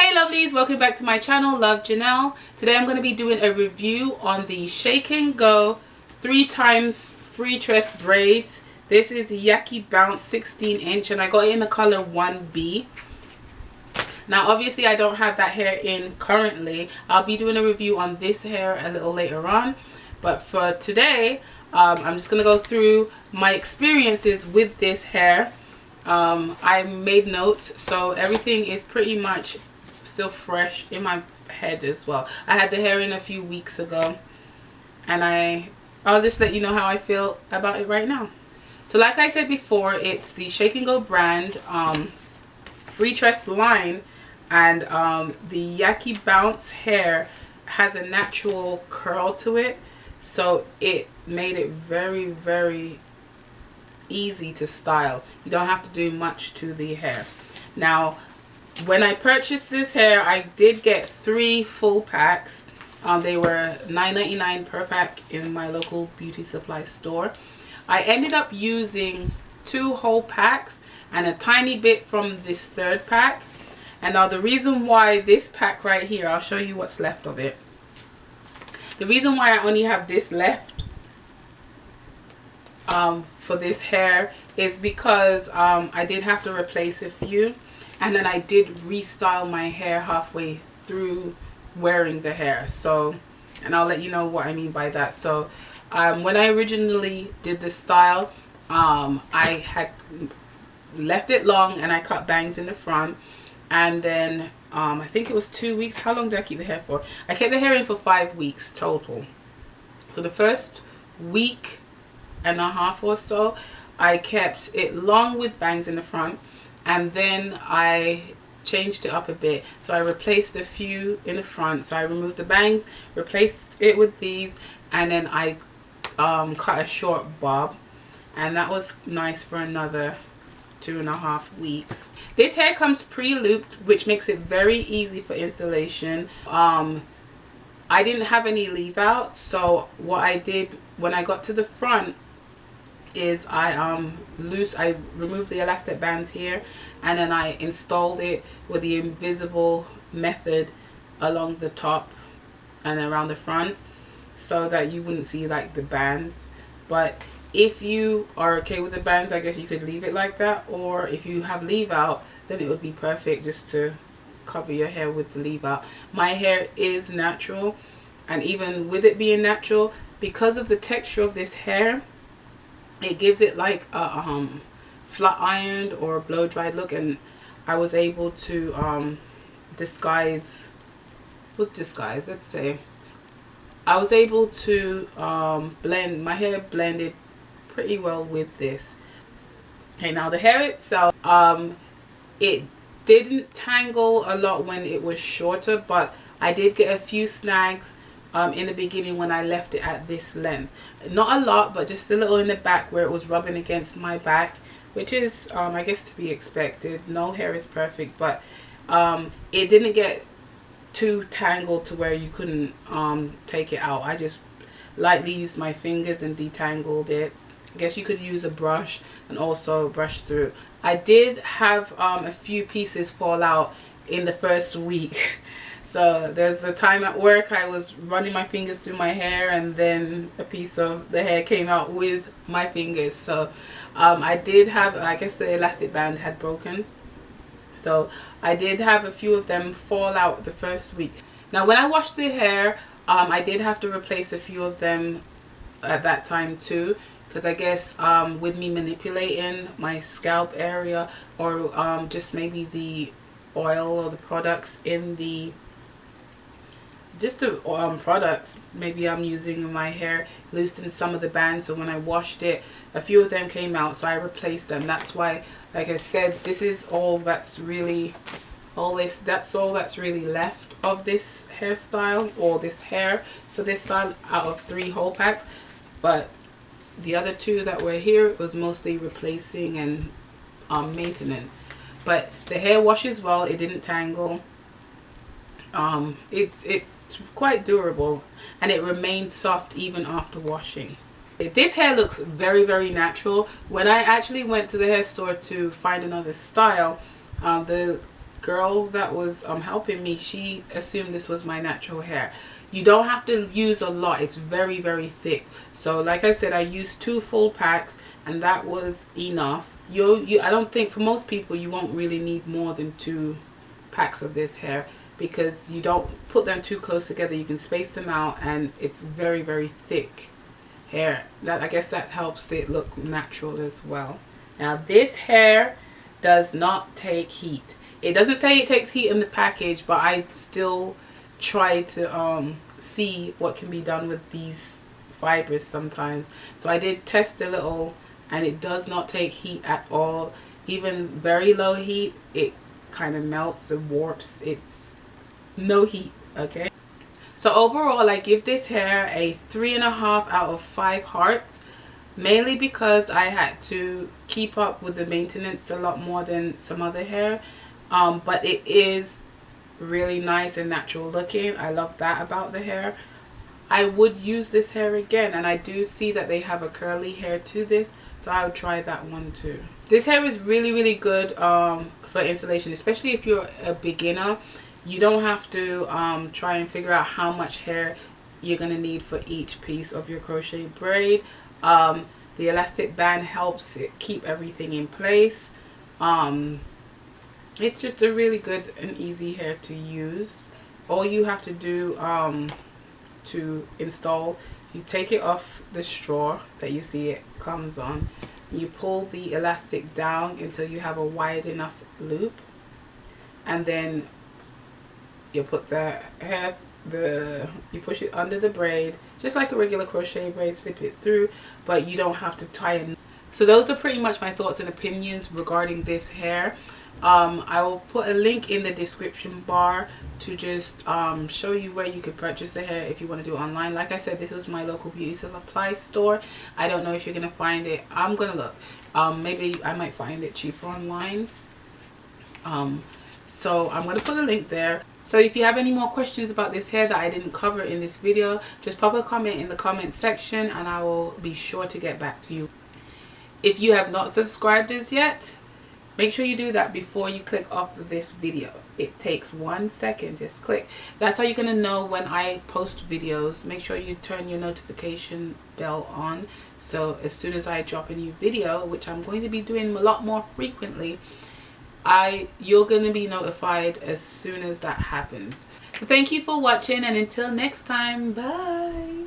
Hey lovelies, welcome back to my channel, Love Janelle. Today I'm going to be doing a review on the Shake and Go 3x Freetress braids. This is the Yaky Bounce 16" and I got it in the color 1B. Now obviously I don't have that hair in currently. I'll be doing a review on this hair a little later on. But for today, I'm just going to go through my experiences with this hair. I made notes, so everything is pretty much still fresh in my head as well. I had the hair in a few weeks ago, and I'll just let you know how I feel about it right now. So like I said before, it's the Shake and Go brand, Freetress line, and the Yaky Bounce hair has a natural curl to it, so it made it very easy to style. You don't have to do much to the hair. Now when I purchased this hair, I did get 3 full packs. They were $9.99 per pack in my local beauty supply store. I ended up using 2 whole packs and a tiny bit from this 3rd pack. And now the reason why this pack right here, I'll show you what's left of it. The reason why I only have this left for this hair is because I did have to replace a few, and then I did restyle my hair halfway through wearing the hair. So, and I'll let you know what I mean by that. So when I originally did this style, I had left it long and I cut bangs in the front, and then I think it was 2 weeks. How long did I keep the hair for? I kept the hair in for 5 weeks total. So the first week and a half or so I kept it long with bangs in the front, and then I changed it up a bit. So I replaced a few in the front. So I removed the bangs, replaced it with these, and then I cut a short bob, and that was nice for another 2.5 weeks. This hair comes pre-looped, which makes it very easy for installation. I didn't have any leave out, so what I did when I got to the front is I removed the elastic bands here, and then I installed it with the invisible method along the top and around the front, so that you wouldn't see like the bands. But if you are okay with the bands, I guess you could leave it like that, or if you have leave out, then it would be perfect just to cover your hair with the leave out. My hair is natural, and even with it being natural, because of the texture of this hair, it gives it like a flat ironed or blow dried look, and I was able to let's say I was able to blend my hair, blended pretty well with this. Okay, now the hair itself, it didn't tangle a lot when it was shorter, but I did get a few snags in the beginning when I left it at this length. Not a lot, but just a little in the back where it was rubbing against my back, which is I guess to be expected. No hair is perfect, but it didn't get too tangled to where you couldn't take it out. I just lightly used my fingers and detangled it. I guess you could use a brush and also brush through. I did have a few pieces fall out in the first week. So there's a time at work I was running my fingers through my hair, and then a piece of the hair came out with my fingers. So I did have, I guess the elastic band had broken. So I did have a few of them fall out the first week. Now when I washed the hair, I did have to replace a few of them at that time too, because I guess with me manipulating my scalp area, or just maybe the oil or the products in the products maybe I'm using in my hair loosened some of the bands. So when I washed it, a few of them came out, so I replaced them. That's why, like I said, this is all that's really that's all that's really left of this hairstyle, or this hair for this style, out of 3 whole packs. But the other 2 that were here was mostly replacing and maintenance. But the hair washes well, it didn't tangle. It's quite durable, and it remains soft even after washing. This hair looks very natural. When I actually went to the hair store to find another style, the girl that was helping me, she assumed this was my natural hair. You don't have to use a lot. It's very, very thick. So like I said, I used 2 full packs and that was enough. I don't think, for most people, you won't really need more than 2 packs of this hair, because you don't put them too close together. You can space them out and it's very, very thick hair. I guess that helps it look natural as well. Now this hair does not take heat. It doesn't say it takes heat in the package, but I still try to see what can be done with these fibers sometimes. So I did test a little and it does not take heat at all. Even very low heat, it kind of melts and warps. It's no heat. Okay, so overall I give this hair a 3.5 out of 5 hearts, mainly because I had to keep up with the maintenance a lot more than some other hair, but it is really nice and natural looking. I love that about the hair. I would use this hair again, and I do see that they have a curly hair to this, so I would try that one too. This hair is really, really good for installation, especially if you're a beginner. You don't have to try and figure out how much hair you're going to need for each piece of your crochet braid. The elastic band helps it keep everything in place. It's just a really good and easy hair to use. All you have to do to install, you take it off the straw that you see it comes on. You pull the elastic down until you have a wide enough loop, and then you put the hair, you push it under the braid just like a regular crochet braid, slip it through, but you don't have to tie it. So those are pretty much my thoughts and opinions regarding this hair. I will put a link in the description bar to just show you where you could purchase the hair if you want to do it online. Like I said, this was my local beauty supply store. I don't know if you're gonna find it. I'm gonna look. Maybe I might find it cheaper online. So I'm gonna put a link there. So if you have any more questions about this hair that I didn't cover in this video, just pop a comment in the comment section and I will be sure to get back to you. If you have not subscribed as yet, make sure you do that before you click off of this video. It takes 1 second, just click. That's how you're gonna know when I post videos. Make sure you turn your notification bell on, so as soon as I drop a new video, which I'm going to be doing a lot more frequently, you're gonna be notified as soon as that happens. So thank you for watching, and until next time, bye.